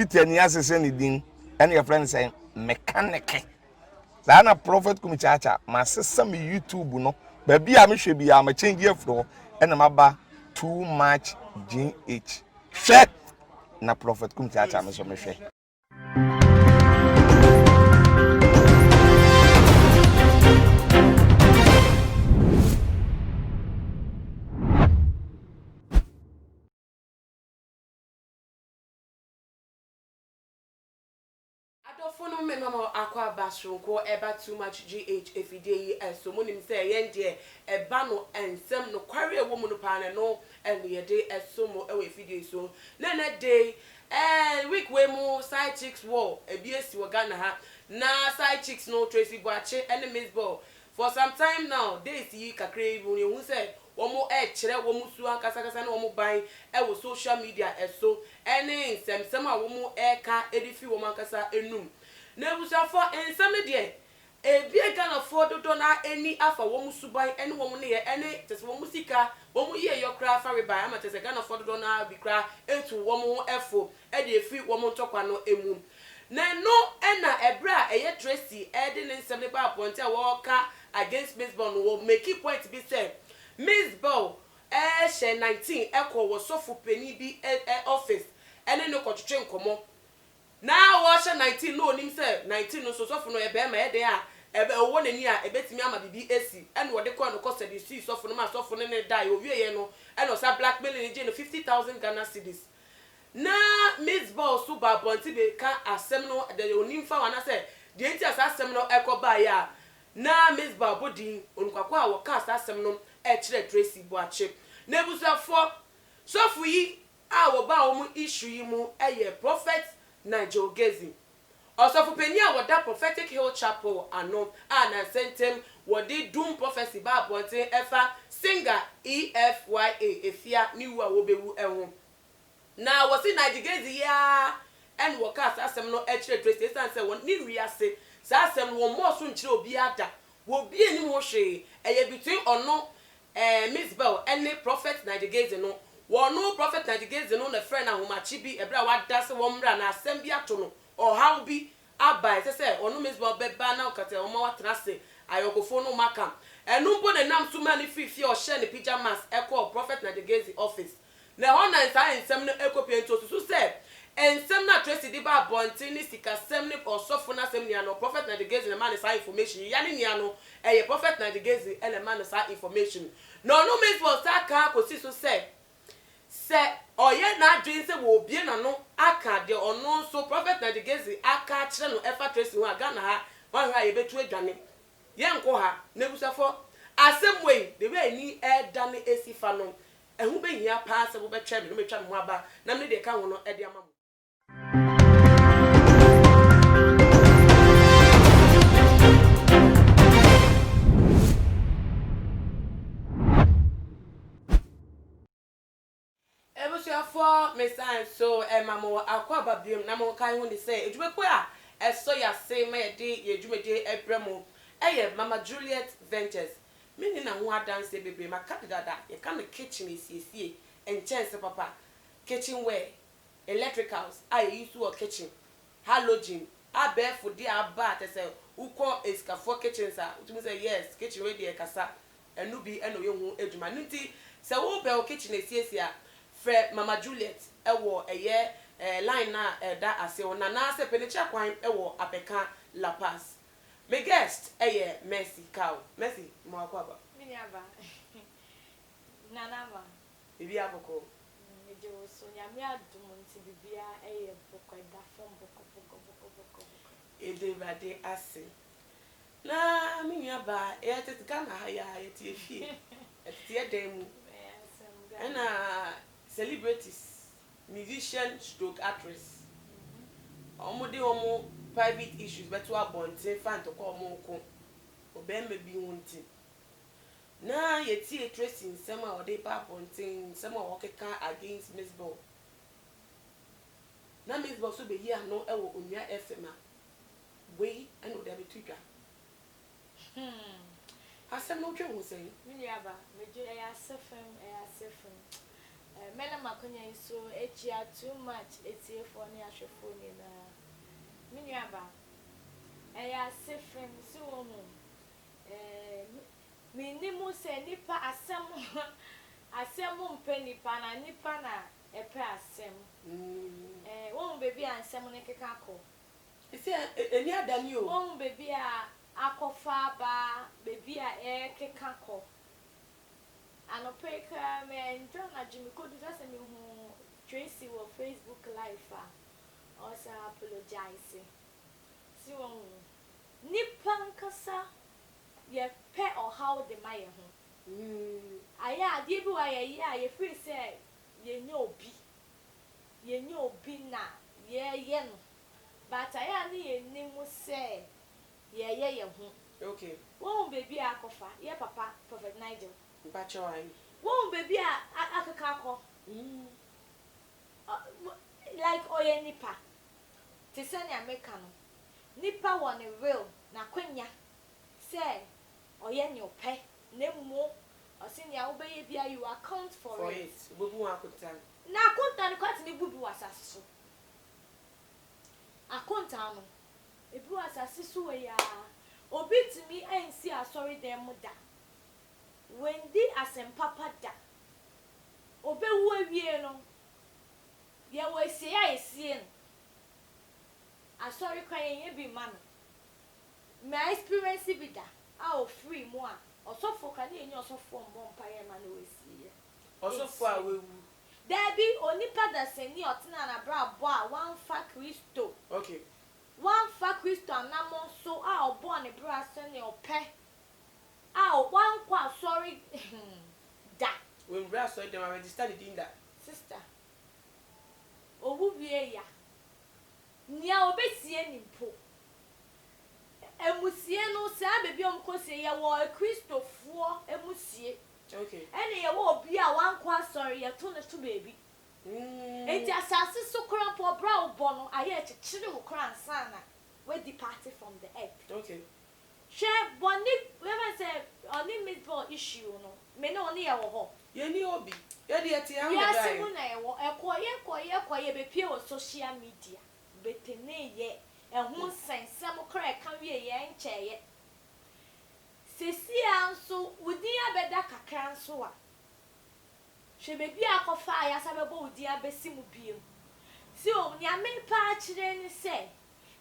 fit any asese ni din and your friend say mechanic that na prophet kumichacha ma sesa me YouTube no ba bia me hwe bia ma change afro and ma ba too much GH hwe na prophet kumichacha me so me hwe Adofo me mama akwa basronko eba too much GH everyday so monim say yen de eba no ensem no kware ewo mu no pa no ene ye de eso mo ewe everyday so na day week we mu side chicks war ebi esi wo Ghana ha na side chicks no Tracy Boache ene Mzbel for some time now they see kakra ibu ye hu say womo kire womo su ankasa kasa na womo ban wo social media eso ene nsem a womo ka edifi womo ankasa enum na ebusa for ensem de ebie Ghana for dodo na eni afa womo su ban ene womo ne ye ene tese womo sika womo ye yokra fa we ban ama tese Ghana for dodo na bikra etu womo efo e de efi womo ntokwa no emu na no ena ebra eye Tracy ede ne nsem ne ba point a wo ka against Mzbel no make it point be say Mzbel she 19 ekwo wo sofu peni bi office ene no kotwetwe nkomo na wo she 19 no onim say 19 no so sofu no ebe ma ede a ebe owo nani a ebetimi ama bibi esi ene wo de ko no cost the see sofu no ma sofu no ne die owie ye no ene osa blackmail ni je no 50,000 Ghana cedis na Mzbel so ba bonti be ka asem no de onim fa wana say de enti asem no ekoba ya na Mzbel bodin onukwakwa a wo ka asem no kire Tracy Boache na ebusafo sofu yi a wo ba wo mu issue yi mu eye prophet Nigel Gaisie osofu peni a wo da prophetic hill chapel ano na sentem wo di doom prophecy ba bonte efa singer EFYA efia niwu a wo bewu ehu na wo si Nigel Gaisie ya en wo ka asem no kire Tracy say won ni wiase sa asem wo mo so nkire obi ada wo bi eni mo hwe eye between ono Mzbel any prophet Nigel Gaisie no one no prophet Nigel Gaisie no na friend ahomachi bi ebra wa dase wo mra na asem bi ato no or how bi abai say ono Mzbel be ba na okate o ma watrase ayokofo no maka enu mbo ne nam tuma ni fifi o share ne pyjamas ekọ prophet Nigel Gaisie office na ho na nsa ensem no ekopie nto so say ensem na Tracy di ba bonti ni sika sem ni osofo na sem ni ano prophet Nigel Gaisie na man sa information ya ni ano eye prophet Nigel Gaisie ele man sa information no Mzbel sa ka kosi so say oye na adwin se wo bie na no aka de ono so prophet Nigel Gaisie aka kire no efa Tracy ho aga na ha wan ha ye betu adwane ye nko ha na busafo asem wey de we ni edane esifa no ehu be hia pa se wo betwa me no metwa me ho aba na me de ka ho no ede ama for me sign so mamo akwa babium na mo kan hu ni say ejubekwa a eso ya say ma ye de ye dwumede ebremo eye Mama Juliet Ventures mini na ho adanse bebe maka dada ye ka me kitchen esiesie enchense papa kitchenware electricals I use to kitchen halogen abefo di aba te say uko escafo kitchens a utumi say yes kitchen we de kasa enu bi eno ye hu edwuma nti se wo be o kitchen esiesie a Fred Mama Juliet ewo eye line na da ase ona na se penicha kwan ewo apeka La Paz me guest eye Mercy Cow Mercy mo akwa ba mini aba nana ba bibi aboko meje wo so nya me adum nti bibia eye boko da fom boko ede bade ase na mini aba e tete Ghana ha ya eti efie eti edem na celebrities, musician, stroke actress. Omode omo private issues beto abonte fan to call mo ko. Obembe bi wonti. Na yeti Tracy nsema ode ba bonte nsema wokeka against Mzbel. Na Mzbel so be here no ewo onua FM a. We and o dey be twika. Asem no twe wo sei. Mini aba meje asefem mena makonya so echia too much etie for ne ahwefo ni na minuaba eya sefem si wo mu minimu se nipa asem asem mpe nipa na epe asem wo baby ansem ne keka ko isi eni adani o wo baby a akofa ba baby a keka ko anopeka me John Ajimi ko do say me hu Tracy wo Facebook live also apologize si wo nipa nkasa ye pe or how the my ho aya ade bi wa ye free say ye nya obi na ye no but aya ni ye nimu say ye ho okay wo baby akofa ye papa Prophet Nigel mpacho ayi wo baby akaka ko like oye nipa te say ni America no nipa won real na kwanya say oye ni ope na mu osini ya obeye bia you account for it bubu akuntan na akuntan kwat ni bubu asase so akuntan no ebu asase so we ya obitimi ensi asori dem da wendi asempapa da obewu awie no ye we sie ya esie no asori kwan ye bi ma no my experience bi da a free mo a osofo ka na enyi osofo mbompa ye ma na wesie osofo a wewu Debbie onipa da seni otena na bra bo a wan fa Kristo okay wan fa Kristo anamo so a obo ne bra se ne ope a wan kwa sorry da when bra so dem register the din that sister owu wie ya nia obesie ni mpo emusie no se abebi omkosie ye wo Kristofo emusie okay ene ye wo obi a wan kwa sorry ye to ne to baby enti asase so kran po bra obo no aye chichire wo kran sana we departed from the earth okay share boni we say oni Mzbel issue no me no oni ye wo ho ye ni obi ye de ati am ya da simu na ye wo ekoye be pie wo social media betene ye ehun sensem kra ka wie ye ncheye sesi anso wudi abeda kakra nso a hwe bebi akofa ya sabebo wudi abesi mu biem si o nya me pa akire ni se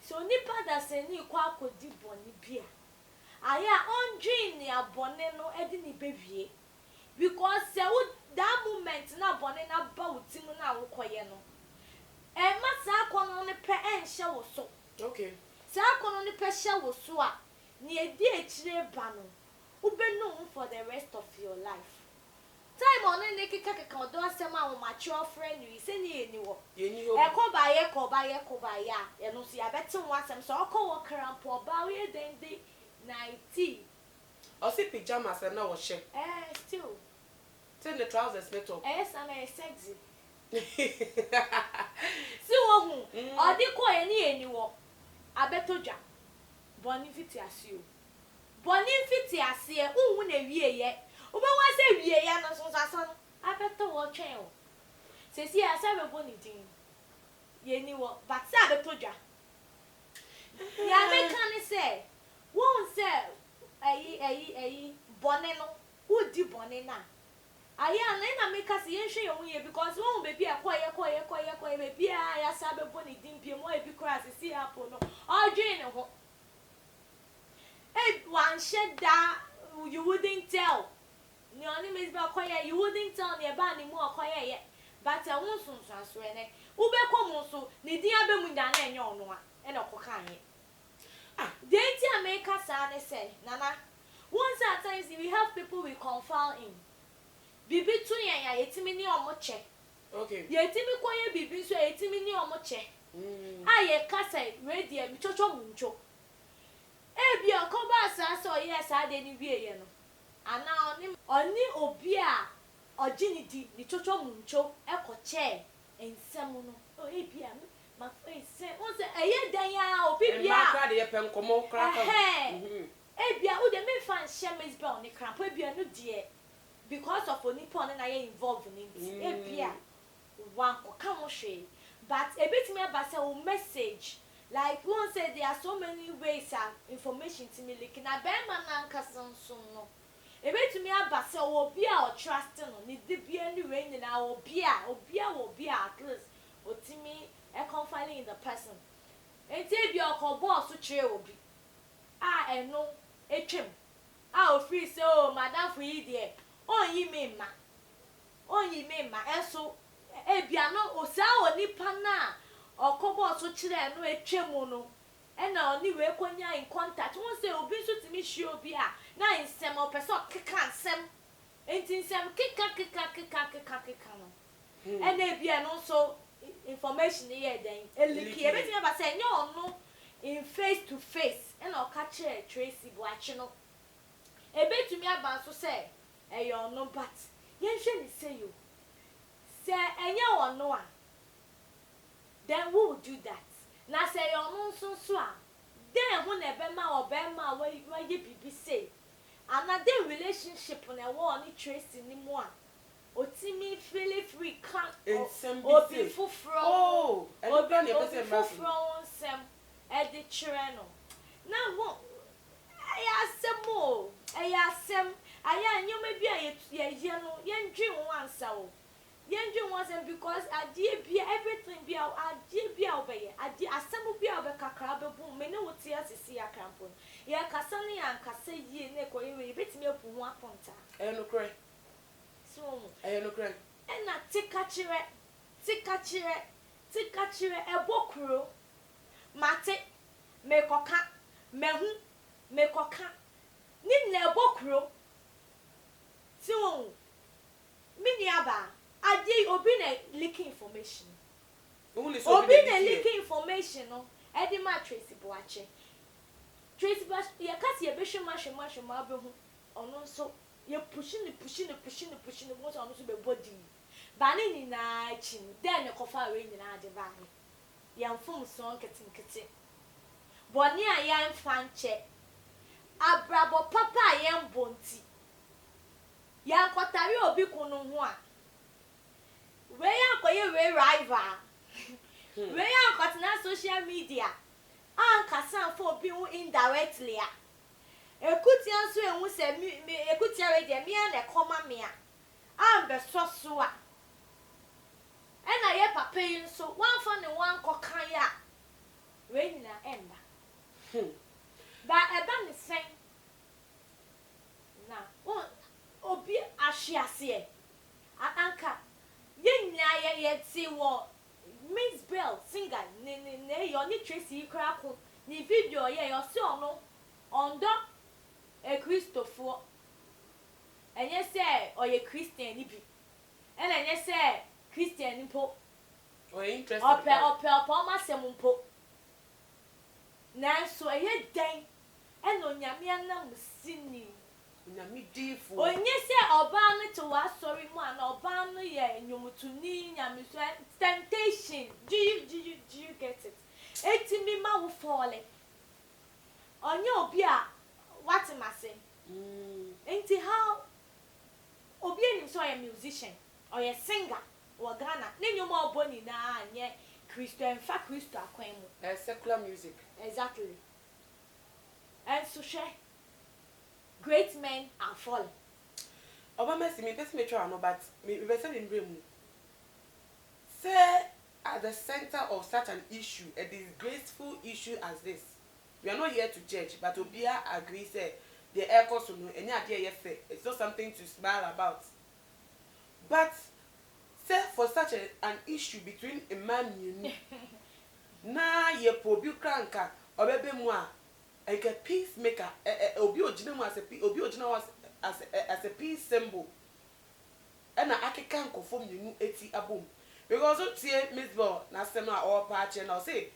so nipa da se ni kwa akodi boni bia aya ondwin ni abone no edi ni bewie because se that moment na bone na ba utimu na wokoye no ma sa akono ne pe enhye wo so okay sa akono ne pe hye wo so a ni edi akire ba no ubenu for the rest of your life time on ne kika do asema wo mature friend you say ni eni wo ye ni obi ekoba ye ye no so ya beti wo asem so okowo krampo ba we den 90 o si pajamas na wo she still ten the trousers net up and sexy si wo hu odi ko eni wo abetodwa boni fiti ase unhu na wie ye obewa se wie ya no so sasan abeto wo twen o sesi asa be boni din ye ni wo but sa abetodwa ya me kan se won se ayi boni no udi boni na aya na make us ye hwe ye hu ye because won baby akoye baby ya sa be boni din pie mo e bi kra sesi apo no odwen ne ho one shed that you wouldn't tell. Ni oni Mzbel koye you wouldn't tell ni eba ni mu okoye ye. But a won sunsun ene. Ube ko mu so ni din abe mu nda na enye ono a e na okoka anye. Denti America sa ne say nana once at times we have people we confide in. Bibi tu ya yetimi ni omo che. okay Yetimi koye bibi so yetimi ni omo che. Aye kasa radio mi chocho muncho. Ebi okoba asaso yes ade ni wie no ana oni obi a ogini di ni chocho muncho ekoche ensem no o ebi a ma face won se eye dan ya obi bia ma kra de ye pen komo kra ka ebi a wo de me fan share Mzbel ni kra po ebi no de because of onipon na ye involved in it ebia one come hwe but a bit me about say message like one say there are so many ways information to me like na be man ankason so no e bit me about say obi a o trust no ni de bia ni we nyina obi a at least otimi e confiding in the person enti bia o boss so kire obi eno etwem free say oh madam for you there onyi me ma enso ebia no osa onipa na okobo so kire no etwem no na oni we konya in contact won say obi so timi hwe obi a na nsem o person keka nsem enti nsem keka no na ebia no so information here then eliki ebeti me ba say nyo no in face to face na o ka kire Tracy Boachi no ebetumi aba so say eyo no but yenhwe ni say you say enya wono a then who would do that na say yo no nso a then hu na be ma obema wa ye bibi say another relationship na wo ni Tracy ni mo a otimi feel free can obi fufro obi fufro onsem e de kire no na wo ayasem aya nyoma bia ye no yendwi wansa wo yendwi wansa because adie bia everything bia adie bia obeye adie asem bia obekakra bebu me ne wote asisi akampo ye kasa ne ankasa yie ne koyewe betimi apu ho aponta no kre so no kre na tika chire ebokuro mate mekoka mehu mekoka ni na ebokuro so mini aba ade obi na leaking information obi na leaking information no e di ma Tracy Boachi ye kasi ye behwe ma behu ono so ye pushing what ono so be body ba ni na chin then e kofa we nyina ade ba ye mfom so nketenkete boni a ye mfa nche abrabo papa ye mbonti ya nkotari obi kunu ho a we ya koye we rival we ya nkotna social media ankasa for obi hu indirectly a ekuti anso enwu se ekuti awe de me na koma me a ambe soso a ena ye papa yi nso wan fa ne wan kokan ya we nyina emba ba eba ne sen na obi ahyiase anka yenya ye ti wo Mzbel singer ne yo ni Tracy kra ko ni video ye yo se ono ondo e Christopher enye se oye Christian ni bi ena enye se Christian ni po oye interested ope ma se mu po na so eye den ena onyame anam sini nyami difo onye se oba no to wa sorry mu ana oba no ye nyomutuni nyami so temptation do you get it etimi ma wo fall onye obi a what am I saying enti how obi enim so a musician or a singer or Ghana ne nyoma oboni na anye Christian fa Christo akwan mu secular music exactly and so share great men are falling. Obama see me person me try no but me person in room. Say at the center of such an issue, a disgraceful issue as this. We are not here to judge, but Obia agree say the air course no any idea yes say it's not something to smile about. But say for such an issue between a man you na ye pobu kranka obebe mu a like a peacemaker, obi ojina as a peace symbol. And I can't conform you eti abum. Because also tie Mzbel na sema or patch and I'll say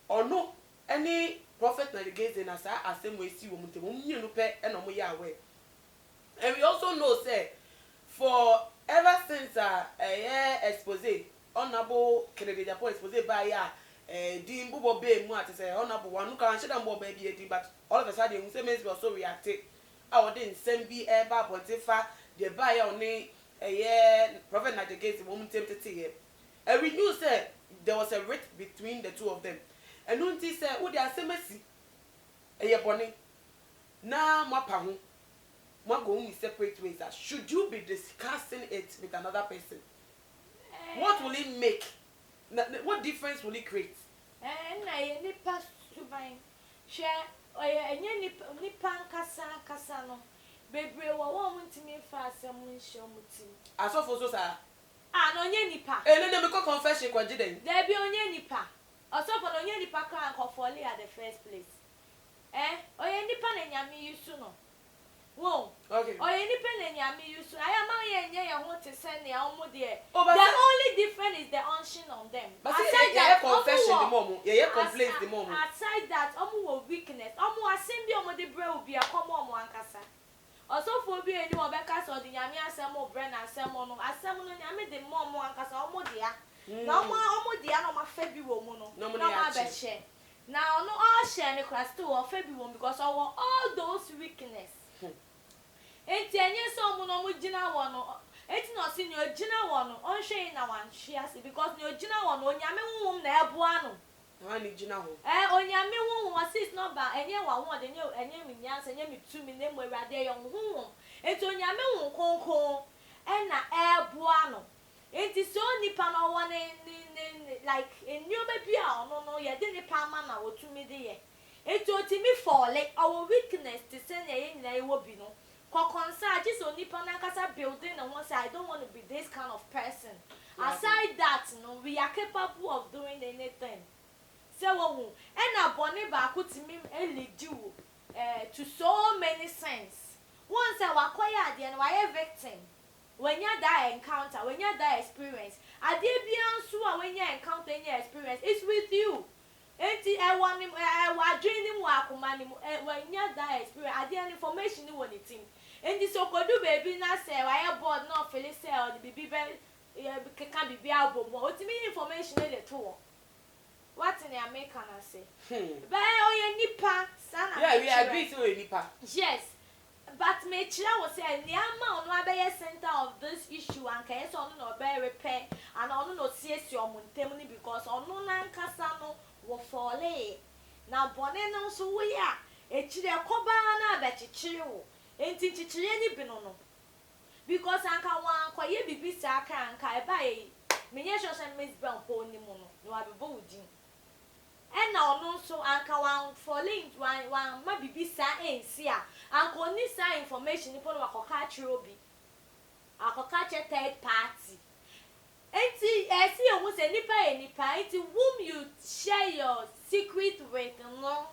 or no any prophet Nigel Gaisie na sa asem we see woman te mum you pe and omo ya we. And we also know say for ever since expose honorable Kennedy Japan expose by ya Dean Bubo Bay Mua to say honorable one can share more baby, but all of a sudden we say Mzbel so reacted. I didn't send be ever, but if the buyer only a year Prophet Nigel Gaisie woman tempted to hear. And we knew said there was a rift between the two of them. And Nunti said, oh, they are same a year bonny. Now, Mapahu, what going separate ways? Should you be discussing it with another person? What will it make? What difference will it create? And I any pass to mine. Share or any nipan casano. Baby, what want to me fast some show muti. As of also, sir. Ah, no, nipa. And then we confession, what did there be on nipa. Or so for no nipa can call for at the first place. Or any pan and yammy you soon. Whoa, okay. Or any pen and yammy you soon. I am I want to send the almost there. Oh, but the only difference is the unction on them. But aside that, confession the moment, complaints the moment. Aside that, weakness. Assembly on the bread will be a common one cassa. Also for being anyone because or the yammy assemble brand and salmon, assemble yammy the mom one cassa almost there. No more almost the animal February woman. No more share. Now, no all share the class too or February because of all those weakness. Ain't any someone on Gina one. It's not seen your Gina one on Shane one. She has it because your Gina one on Yami womb there buano. I need Gina. On Yami womb was it not by any one more than you and you and you 2 minutes where they young womb. It's on Yami womb conco and air buano. It is so nippon one like in new baby. No, you didn't palmana or 2 minutes. It told me for like our weakness to send in there will be no. Concern just only Panakasa building and once I don't want to be this kind of person. Yeah. Aside that, no, we are capable of doing anything. So and a bonnet back to me to so many sense. Once I was quiet and why a victim. When you die encounter, when you die experience, I did be answer when you encounter any experience, it's with you. I want him, I was dreaming when you die experience, I did information you want it. And this so could do baby not say I have bought no Phyllis or the baby can be album. What do you mean information in the tour? What in the American I say? But oh, nipa, son. Yeah, we agree to a nipa. Yes, but Metra was saying the amount of the center of this issue and case on no bear repair and on no CS your montemony because on no Casano will fall. Now, Boneno so we are a chile cobana bet chill. Ain't it any binono? Because I can one quiet be saka and kai by miniatures and Mzbel pony mono, no have a bolding. And now no so anka one for link one maybe be sa and see and only sign information upon a cockatch roby. A cockatch third party. Ain't I see almost any pie whom you share your secret with, no?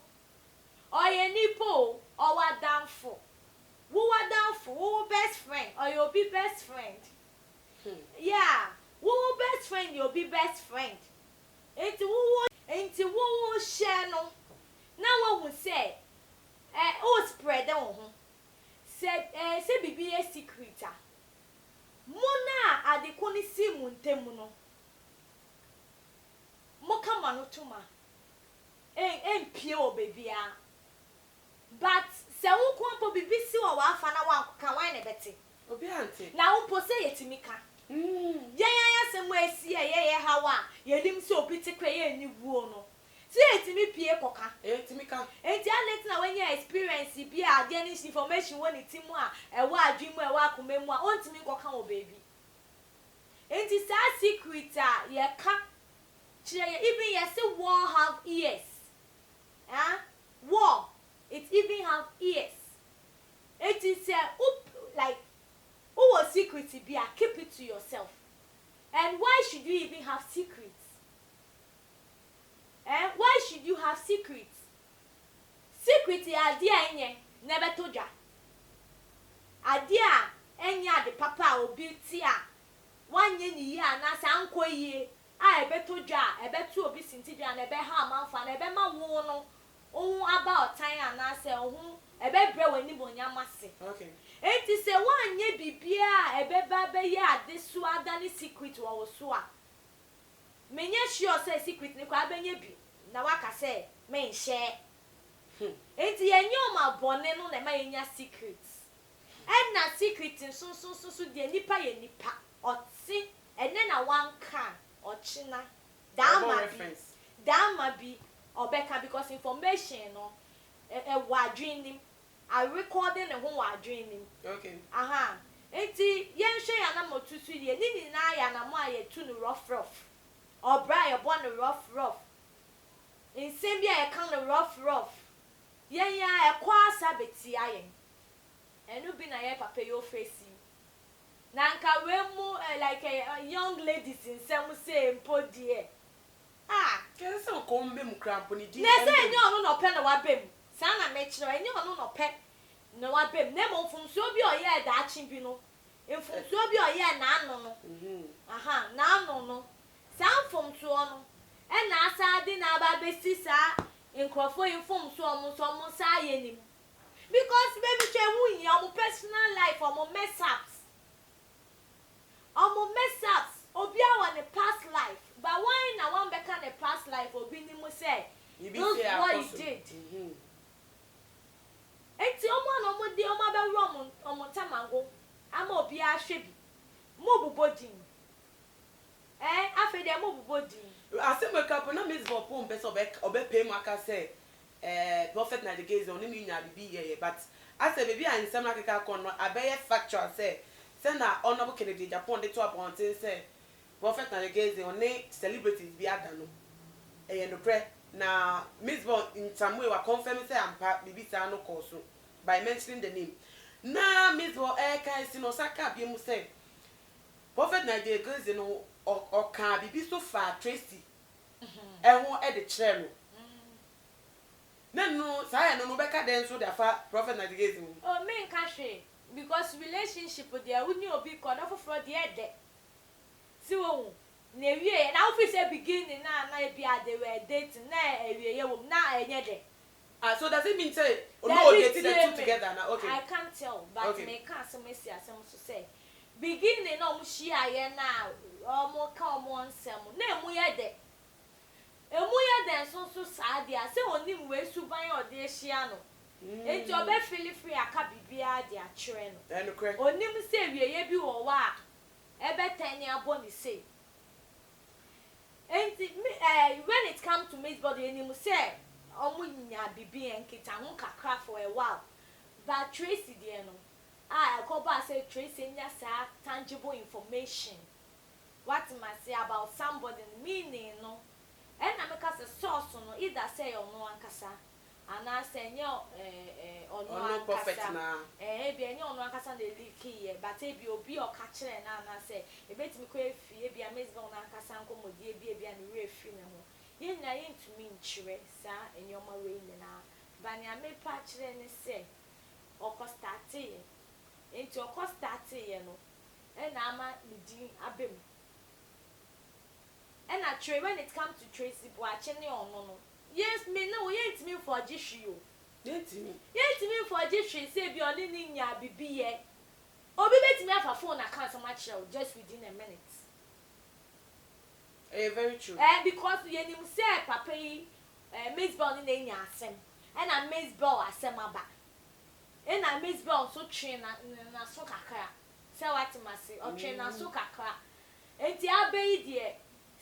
Or any pole or what down for. Who are down for who best friend or you'll be best friend? Yeah, who best friend you'll be best friend. Ain't who share no. Now what we say? Oh spread on. Said say be a secret. Mona at the koni si muntemuno. Moka manotuma. Pure baby. But se wo kwampo bibisi wa wafa na wa kan wan ne beti obi ante na wo po se yetimika ya se mo esi ye hawa ye lim se obi tikwa ye ni buo no se yetimi pie koka yetimika enti alet na when your experience bi a dey any information woni timu a e wa adwimu e wa komemu a ontimi koka wo baby enti sa secret a ye ka kire even ye say war have ears war it even have ears. It is like who a secret to be keep it to yourself. And why should you even have secrets? Why should you have secrets? Secret idea never told ya. Idea enya the papa or beauty 1 year na sanko ye. I beto ja, I bet 2 obi sintija and a be ha man fan, a be ma wono. About time and I say, a bed bread when you masi. Okay. It is a 1 year bibia, a beba ya, this swadani secret or swa. Many sure say secret, Nicabenebi. Now, what I say, main share. It's a new my bonnet on the main secrets. and na secret so the nipa ye nipa oti ene na one can ochina that might be obeka because information no wa dream I recording and who are dreaming. Okay. Aha. Enti yen hwe ya na motutu ye ni na ya na mo aye tu no rough. Obra ye born rough. In Sambia ye kan rough. Yen ya e kwa sabeti ayen. Enu bi na ye papa yo face you. Na nka we mu like a young ladies in some say mpo die. Ah, Can so come be mu cramp ni di. na say nyo no no pe na wa bem. Sa na me kire enyo no pe na wa bem. Na mo funso bi oye da achi bi no. Mfunso bi oye na anu no. Aha, na anu no. Sa mfunso no. E na asa de na ba besi sa nkrofo mfunso omo sa ye nim. Because baby che wu yin omo personal life omo mess ups. Obi awa ne past life. But why na one beka ne past life obi ni mo say. This what he did. Enti omo na omo di omo be ro omo tamango. Ama obi a hwebi. Mo bubodin. Afi de mo bubodin. Ase me kapo na Mzbel pon be so obe pay mu aka say Prophet Nigel Gaisie oni mi nya bibi ye but ase baby an sem na keka kon no abeye factual say na honorable Kennedy Japan de to appointing say Prophet Nigel Gaisie oni celebrities bi ada no no pre na Mzbel in some way wa confirm say ampa bibi sa no call so by mentioning the name na Mzbel kan si no saka bi mu say Prophet Nigel Gaisie no o kan bibi so far Tracy ho e de kire no no say no beka den so da fa Prophet Nigel Gaisie Oh me nka hwe because relationship there uni obi kono foforo there de si wo na ewie na office beginning na e bia they were dating na ewie ye wo na enye de so does it mean say no dating the two together now okay I can't tell but okay. me can so mesi asem so say beginning na share ye na omo ka omo nsem na emu ye de so sa dia say onim we suban o de hia no enti obe feel free aka bibia de a kire no no correct onim say wieye bi wo wa ebe tani aboni say enti when it comes to Mzbel onim say omo nya bibi enkita ho kakra for a while but Tracy there no I cover say Tracy nya sa tangible information what must say about somebody meaning no and I make us a source no either say or no ankasa and I say no no prophet na be any on ankasa na leaky but e bi obi o ka kire na na say e betimi ko efie bia Mzbel na ankasa nkomodie bia na refi na ho yen na yen tumi nchire sa enyoma we na ba ni amepa kire ne say okostarte enti okostarte ye no e na ama lidin abem and I try when it comes to Tracy Boachene or no. Yes, me no, yet me for Jishu. Yet me For Jishu, say be on in ya bibi. Or be let me have a phone account so much just within a minute. Very true. And because you say, Papa, Mzbel in ya sem, and I Mzbel a semaba. And I Mzbel so train na so kakra. Say what must say, or train na so kakra. And the abbey dear.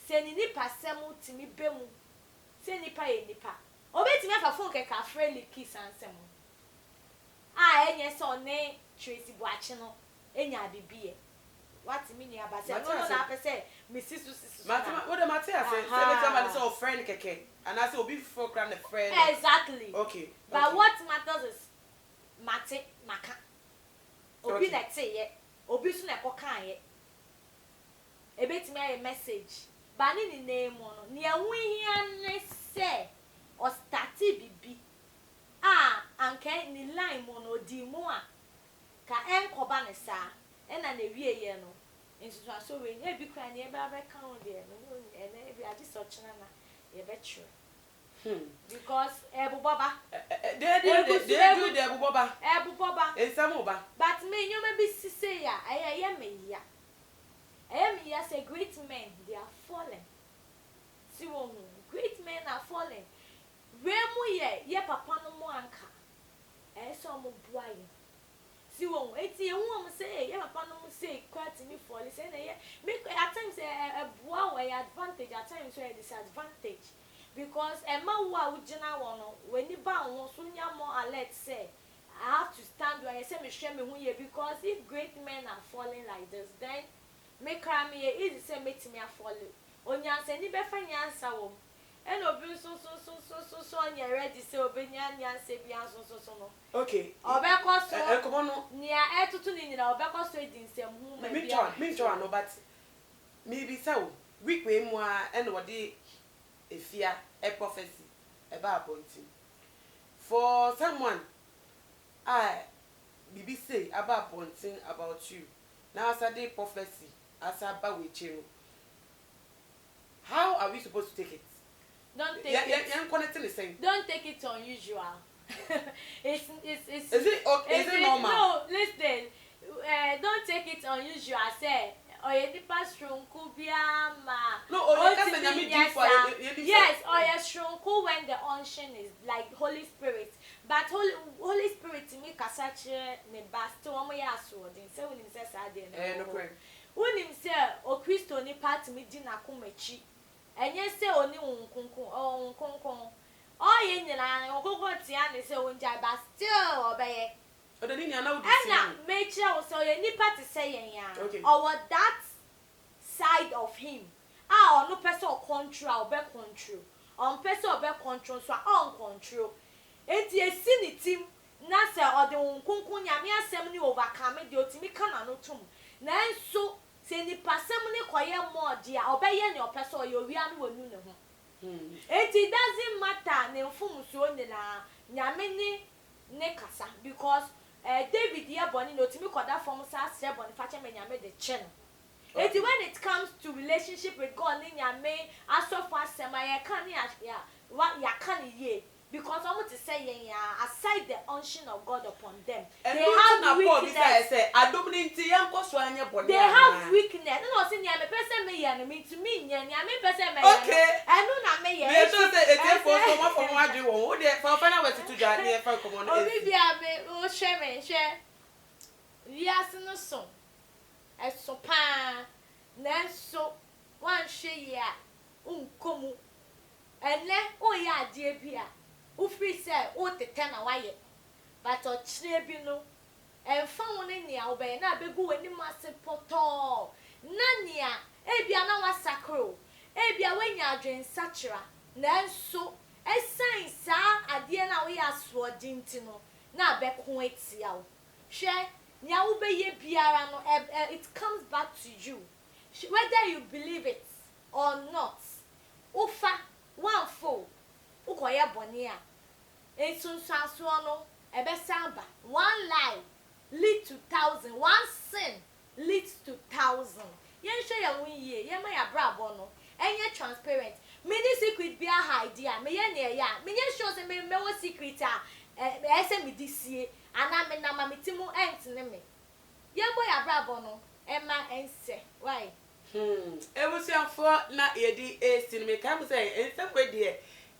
Se ni nipa semu timi bemu se nipa ye nipa obetimi afa phone ke ka friendly kiss ansem enye so ne Tracy Boachi no enya bibie what mean ya ba se no na pese mrs susu mata what the matter say somebody say friend keke and I say obi for grand a friend exactly okay but what matters is mate maka obi na say ye obi su na kokan ye ebetimi aye message bani ni name no ne ehun ne se o start bibi anke ni line mo no di mu a ka enkoba ne sa e na wie ye no nso so we e bi kra ne e ba ka on de no e na e bi adi so chena na ye be true because ebuboba they do the ebuboba esamoba but me nyoma bi sise ya ye me ya yes, a great men, they are fallen. See, great men are fallen. Where ye papa no mo anka. So mo boy. See one, it's a woman say, yeah, papa no say, quite me for listen, make at times a boy advantage, at times where disadvantage. Because a man who would general when you bound wants soon more alert say, I have to stand where I say me shame me because if great men are falling like this, then make cry me easy say make me a falling. On your say ni befa nyansa wo. And obi so on your ready say obi nyansa bi so no. Okay. Obeko so. Come on. Nia etutu ni nyina obeko so edin sem hu me bia. Me try no but maybe so week we mu a and what dey efia a prophecy about appointing. For someone I bibi say about appointing about you. Now as a day prophecy as about with you. How are we supposed to take it? Don't take it. Don't take it unusual. It's is it okay? Is it normal? No, listen. Don't take it unusual. Say, or you pass shrunku biama. No, yes, or you shrunku when the unction is like Holy Spirit. But Holy Spirit to me kasache ne basto omo ya asodin. Say when him say sad no correct. When him say o Christo ni part me di na kumechi. Enye say oni unkunkun oh ye nyina unkunkun tia ne say onja ba still obeye odani nya na odi na mechi o so ye nipa te say yen ya or that side of him no person control be control on person be control so on control enti esi ni tim na say odi unkunkun nyame asem ni overcome de otimi kana no tum na enso say ni pasem ni koye more dia obeye ni opeso oyowi anu wonu ne ho it doesn't matter ne mfumusuo ni na nyame ni ne kasa because David ye boni no timi koda form sa se boni fache me nyame de che no it when it comes to relationship with God ni nyame asofo asema ye kan ya ya kan ye because almost to say aside the unction of God upon them and they have weakness. Say adominity yanko so anya body they have weakness no say nya me person me ya no me to me nya me person me okay enu na me ya me so say e for so mo for wadwe wo de for na we to dwa na e fa komo no obi bia me o hwe me hwe wiase no so eso pa na so wan hwe ya unkomu ene o ya ade bia ufri say o tete na waye but o kire bi no emfa woni nia obey na begu wani mase poto na nia ebia na wasakro ebia wanya adwen sachira na nso esan sa ade na wo ya so dinti no na beko etia wo hwe nia wo be ye biara no it comes back to you whether you believe it or not ufa one fold ukoye boni a esunsanso no ebe samba one lie lead to 1,000 one sin leads to 1,000 yen hwe ya wonye yen ma ya brabo no enye transparent me ni secret bia hide a me ye na ya me nye sure say me wo secret a ese me disie ana me na ma metimu ent ne me yen bo ya brabo no ema ense why ebusiafo na yedi estin me kam say ensakwe de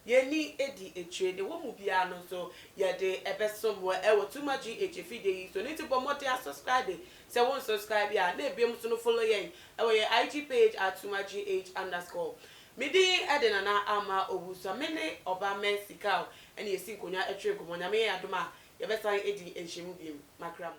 yeni edi etrade wo mu bia no so yede ebesom wo e wo tuma GH fide so need to promote ya subscribe say won subscribe ya na ebiem so no follow yen e wo your IG page @tumagh_. Midi edena na ama obuso mene oba mensika ene yesi nkonya etwe komonya me adoma ye besan edi enhyimu biem makram.